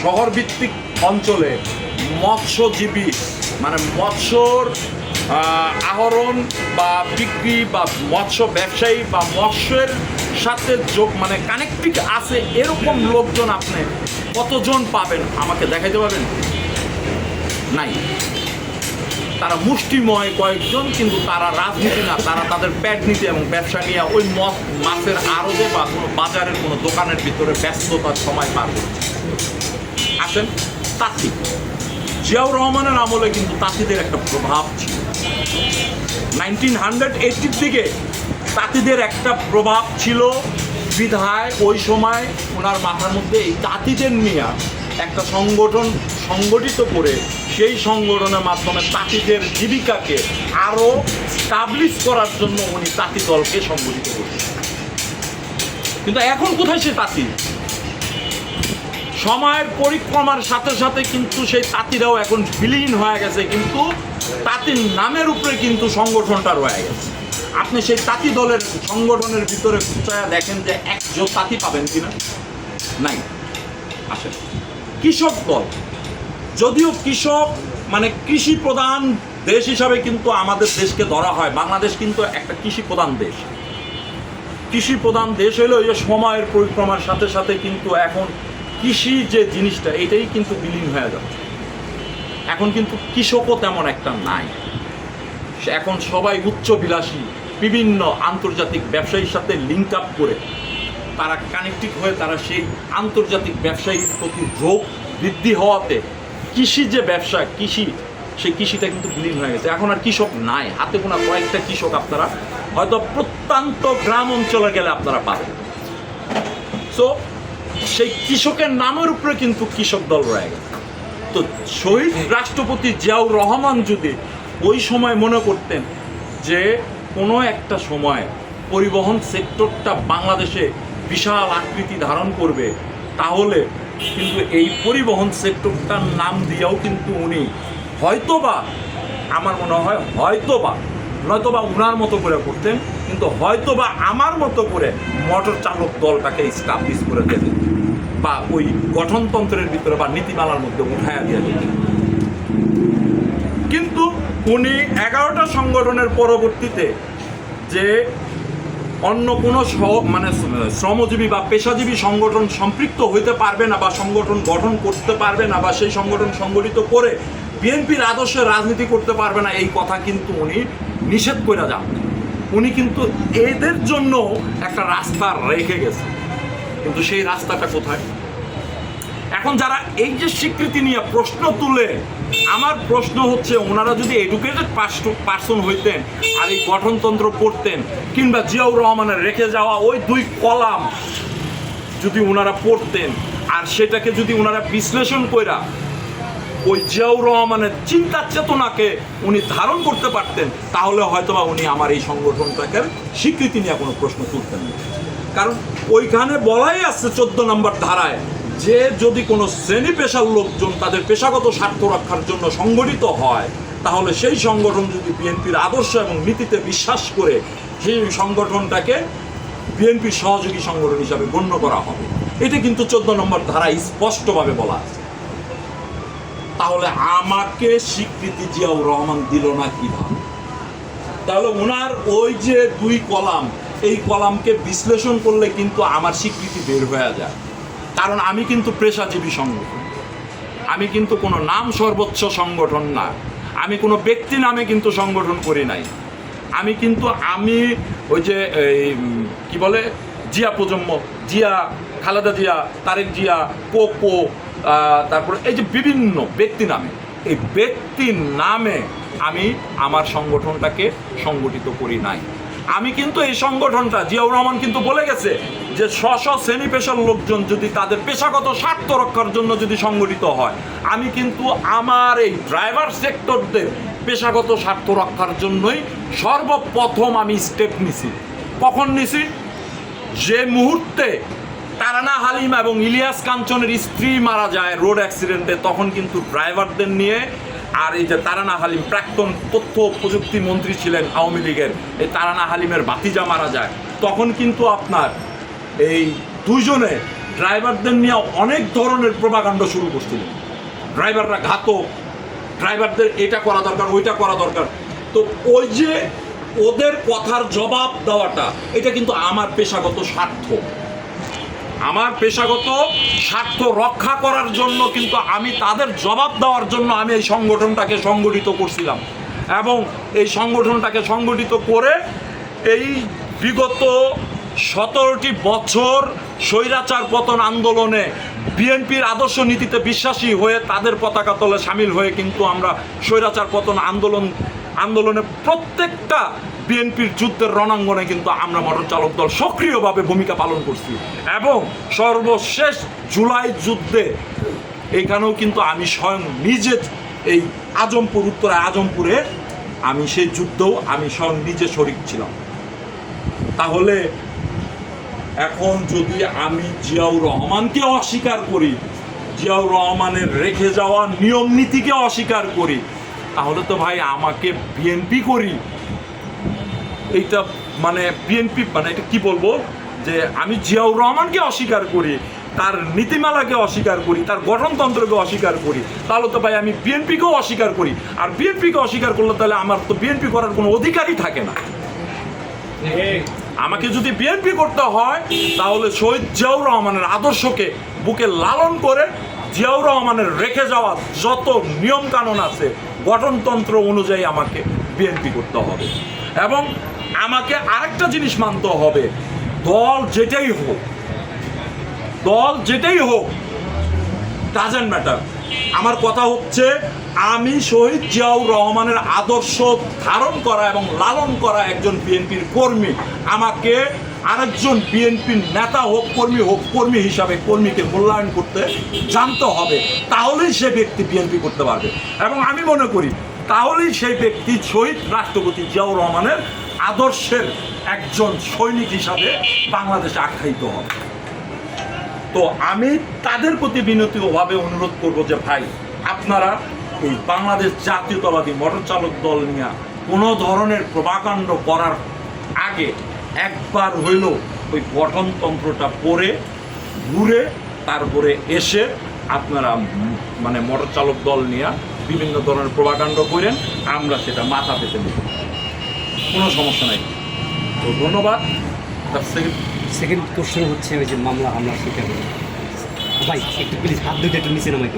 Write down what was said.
শহরভিত্তিক অঞ্চলে মৎস্যজীবী মানে মৎস্যর আহরণ বা বিক্রি বা মৎস্য ব্যবসায়ী বা মৎস্যের সাথে যোগ মানে কানেক্টিভ আছে এরকম লোকজন আপনি কতজন পাবেন আমাকে দেখাইতে পারবেন? নাই। তারা মুষ্টিময় কয়েকজন, কিন্তু তারা রাজনীতি না, তারা তাদের পেট নীতি এবং ব্যবসা নিয়ে ওই মাছের আড়তে বা কোনো বাজারের কোনো দোকানের ভিতরে ব্যস্ততার সময় পার করছে। আসেন তাঁতি। জিয়াউর রহমানের আমলে কিন্তু তাঁতিদের একটা প্রভাব ছিল। 1980-র দিকে তাঁতিদের একটা প্রভাব ছিল বিধায় ওই সময় ওনার মাথার মধ্যে এই তাঁতিদের নিয়ে একটা সংগঠন সংগঠিত করে সেই সংগঠনের মাধ্যমে তাঁতিদের জীবিকাকে আরও স্টাবলিশ করার জন্য উনি তাঁতি দলকে সংগঠিত করছেন। কিন্তু এখন কোথায় সে তাঁতি? সময়ের পরিক্রমার সাথে সাথে কিন্তু সেই তাঁতিরাও এখন বিলীন হয়ে গেছে, কিন্তু তাঁতির নামের উপরে কিন্তু সংগঠনটা রয়ে গেছে। আপনি সেই তাঁতি দলের সংগঠনের ভিতরে খুঁচায়া দেখেন যে একজন তাঁতি পাবেন কিনা? নাই। আসেন কৃষক দল, যদিও কৃষক মানে কৃষি প্রধান দেশ হিসাবে কিন্তু আমাদের দেশকে ধরা হয়, বাংলাদেশ কিন্তু একটা কৃষি প্রধান দেশ। কৃষি প্রধান দেশ হলো এই সময়ের পরিক্রমার সাথে সাথে কিন্তু এখন কৃষি যে জিনিসটা এটাই কিন্তু বিলীন হয়ে যাচ্ছে। এখন কিন্তু কৃষকও তেমন একটা নাই। এখন সবাই উচ্চবিলাসী বিভিন্ন আন্তর্জাতিক ব্যবসায়ীর সাথে লিঙ্ক আপ করে তারা কানেক্টিভ হয়ে তারা সেই আন্তর্জাতিক ব্যবসায়ীর প্রতি ঝোঁক বৃদ্ধি হওয়াতে কৃষি যে ব্যবসা কৃষি সেই কৃষিটা কিন্তু বিলীন হয়ে গেছে। এখন আর কৃষক নাই, হাতে গোনা কয়েকটা কৃষক আপনারা হয়তো প্রত্যন্ত গ্রাম অঞ্চলে গেলে আপনারা পাবেন। সো সেই কৃষকের নামের উপরে কিন্তু কৃষক দল রয়ে গেছে। তো শহীদ রাষ্ট্রপতি জিয়াউর রহমান যদি ওই সময় মনে করতেন যে কোনো একটা সময় পরিবহন সেক্টরটা বাংলাদেশে বিশাল আকৃতি ধারণ করবে, তাহলে কিন্তু এই পরিবহন সেক্টরটার নাম দিয়েও কিন্তু উনি হয়তোবা আমার মনে হয় নয়তোবা উনার মতো করে করতেন, কিন্তু হয়তোবা আমার মতো করে মোটর চালক দলটাকে স্টাবলিশ করে দেবেন বা ওই গঠনতন্ত্রের ভিতরে বা নীতিমালার মধ্যে উঠায়া দিয়ে দেবেন। কিন্তু উনি 11টা সংগঠনের পরবর্তীতে যে অন্য কোনো মানে শ্রমজীবী বা পেশাজীবী সংগঠন সম্পৃক্ত হইতে পারবে না বা সংগঠন গঠন করতে পারবে না বা সেই সংগঠন সংগঠিত করে বিএনপির আদর্শে রাজনীতি করতে পারবে না, এই কথা কিন্তু উনি নিষেধ করে যান। উনি কিন্তু এদের জন্য একটা রাস্তা রেখে গেছে, কিন্তু সেই রাস্তাটা কোথায়? এখন যারা এই যে স্বীকৃতি নিয়ে প্রশ্ন তুলে, আমার প্রশ্ন হচ্ছে ওনারা যদি এডুকেটেড পার্সন হইতেন আর এই গঠনতন্ত্র পড়তেন কিংবা জিয়াউর রহমানের রেখে যাওয়া ওই 2 কলাম যদি ওনারা পড়তেন আর সেটাকে যদি ওনারা বিশ্লেষণ কইরা ওই জিয়াউর রহমানের চিন্তা চেতনাকে উনি ধারণ করতে পারতেন, তাহলে হয়তোবা উনি আমার এই সংগঠনটাকে স্বীকৃতি নিয়ে কোনো প্রশ্ন তুলতেন না। কারণ ওইখানে বলাই আছে 14 নম্বর ধারায় যে যদি কোনো শ্রেণী পেশার লোকজন তাদের পেশাগত স্বার্থ রক্ষার জন্য সংগঠিত হয়, তাহলে সেই সংগঠন যদি বিএনপির আদর্শ এবং নীতিতে বিশ্বাস করে সেই সংগঠনটাকে বিএনপির সহযোগী সংগঠন হিসাবে গণ্য করা হবে। এটা কিন্তু 14 নম্বর ধারায় স্পষ্টভাবে বলা আছে। তাহলে আমাকে স্বীকৃতি জিয়াউর রহমান দিল না কিভাবে? তাহলে ওনার ওই যে 2 কলাম, এই কলামকে বিশ্লেষণ করলে কিন্তু আমার স্বীকৃতি বের হয়ে যায়। কারণ আমি কিন্তু পেশাজীবী সংগঠন, আমি কিন্তু কোনো নাম সর্বোচ্চ সংগঠন না, আমি কোনো ব্যক্তি নামে কিন্তু সংগঠন করি নাই। আমি ওই যে কি বলে জিয়া প্রজন্ম, জিয়া, খালেদা জিয়া, তারেক জিয়া, পোপো, তারপরে এই যে বিভিন্ন ব্যক্তি নামে, এই ব্যক্তির নামে আমি আমার সংগঠনটাকে সংগঠিত করি নাই। আমি কিন্তু এই সংগঠনটা জিয়াউর রহমান কিন্তু বলে গেছে যে শ্রেণী পেশার লোকজন যদি তাদের পেশাগত স্বার্থ রক্ষার জন্য যদি সংগঠিত হয়, আমি কিন্তু আমার এই ড্রাইভার সেক্টরদের পেশাগত স্বার্থ রক্ষার জন্যই সর্বপ্রথম আমি স্টেপ নিছি। কখন নিছি? যে মুহূর্তে তারানা হালিম এবং ইলিয়াস কাঞ্চনের স্ত্রী মারা যায় রোড অ্যাক্সিডেন্টে, তখন কিন্তু ড্রাইভারদের নিয়ে আর এই যে তারানা হালিম প্রাক্তন তথ্য প্রযুক্তি মন্ত্রী ছিলেন আওয়ামী লীগের, এই তারানা হালিমের ভাতিজা মারা যায়, তখন কিন্তু আপনার এই 2 জনে ড্রাইভারদের নিয়ে অনেক ধরনের প্রোপাগান্ডা শুরু করছিলেন। ড্রাইভাররা ঘাতক, ড্রাইভারদের এটা করা দরকার, ওইটা করা দরকার। তো ওই যে ওদের কথার জবাব দেওয়াটা, এটা কিন্তু আমার পেশাগত স্বার্থ। আমার পেশাগত স্বার্থ রক্ষা করার জন্য কিন্তু আমি তাদের জবাব দেওয়ার জন্য আমি এই সংগঠনটাকে সংগঠিত করছিলাম। এবং এই সংগঠনটাকে সংগঠিত করে এই বিগত 17টি বছর স্বৈরাচার পতন আন্দোলনে বিএনপির আদর্শ নীতিতে বিশ্বাসী হয়ে তাদের পতাকা তলে সামিল হয়ে কিন্তু আমরা স্বৈরাচার পতন আন্দোলনে প্রত্যেকটা বিএনপির যুদ্ধের রণাঙ্গনে কিন্তু আমরা মোটর চালক দল সক্রিয়ভাবে ভূমিকা পালন করছি। এবং সর্বশেষ জুলাই যুদ্ধে এইখানেও কিন্তু আমি স্বয়ং নিজে এই আজমপুর, উত্তরা আজমপুরে আমি সেই যুদ্ধেও আমি স্বয়ং নিজে শরিক ছিলাম। তাহলে এখন যদি আমি জিয়াউর রহমানকে অস্বীকার করি, জিয়াউর রহমানের রেখে যাওয়া নিয়ম নীতিকে অস্বীকার করি, তাহলে তো ভাই আমাকে বিএনপি করি, এইটা মানে বিএনপি মানে এটা কি বলবো, যে আমি জিয়াউর রহমানকে অস্বীকার করি, তার নীতিমালাকে অস্বীকার করি, তার গঠনতন্ত্রকে অস্বীকার করি, তাহলে তো ভাই আমি বিএনপিকেও অস্বীকার করি। আর বিএনপিকে অস্বীকার করলে তাহলে আমার তো বিএনপি করার কোনো অধিকারই থাকে না। আমাকে যদি বিএনপি করতে হয় তাহলে শহীদ জিয়াউর রহমানের আদর্শকে বুকে লালন করে জিয়াউর রহমানের রেখে যাওয়া যত নিয়ম কানুন আছে গঠনতন্ত্র অনুযায়ী আমাকে বিএনপি করতে হবে। এবং আমাকে আরেকটা জিনিস মানতে হবে, দল যেটাই হোক ডাজেন্ট ম্যাটার। আমার কথা হচ্ছে আমি শহীদ জিয়াউর রহমানের আদর্শ ধারণ করা এবং লালন করা একজন বিএনপির কর্মী। আমাকে আরেকজন বিএনপির নেতা হোক কর্মী হিসাবে কর্মীকে মূল্যায়ন করতে জানতে হবে, তাহলেই সে ব্যক্তি বিএনপি করতে পারবে। এবং আমি মনে করি তাহলেই সেই ব্যক্তি শহীদ রাষ্ট্রপতি জিয়াউর রহমানের আদর্শের একজন সৈনিক হিসাবে বাংলাদেশে আখ্যায়িত হবে। তো আমি তাদের প্রতি বিনীতভাবে অনুরোধ করব যে ভাই, আপনারা এই বাংলাদেশ জাতীয়তাবাদী মোটর চালক দল নিয়ে কোনো ধরনের প্রভাকাণ্ড করার আগে একবার হইলেও ওই গঠনতন্ত্রটা পড়ে ঘুরে তারপরে এসে আপনারা মানে মোটর চালক দল নিয়ে বিভিন্ন ধরনের প্রভাকাণ্ড করেন, আমরা সেটা মাথা পেতে নেব, কোনো সমস্যা নাই। তো ধন্যবাদ। সেকেন্ড কোশ্চেন হচ্ছে ওই যে মামলা হামলা শিকার ভাই, একটু প্লিজ হাত দুটো একটু নিচে নামাই।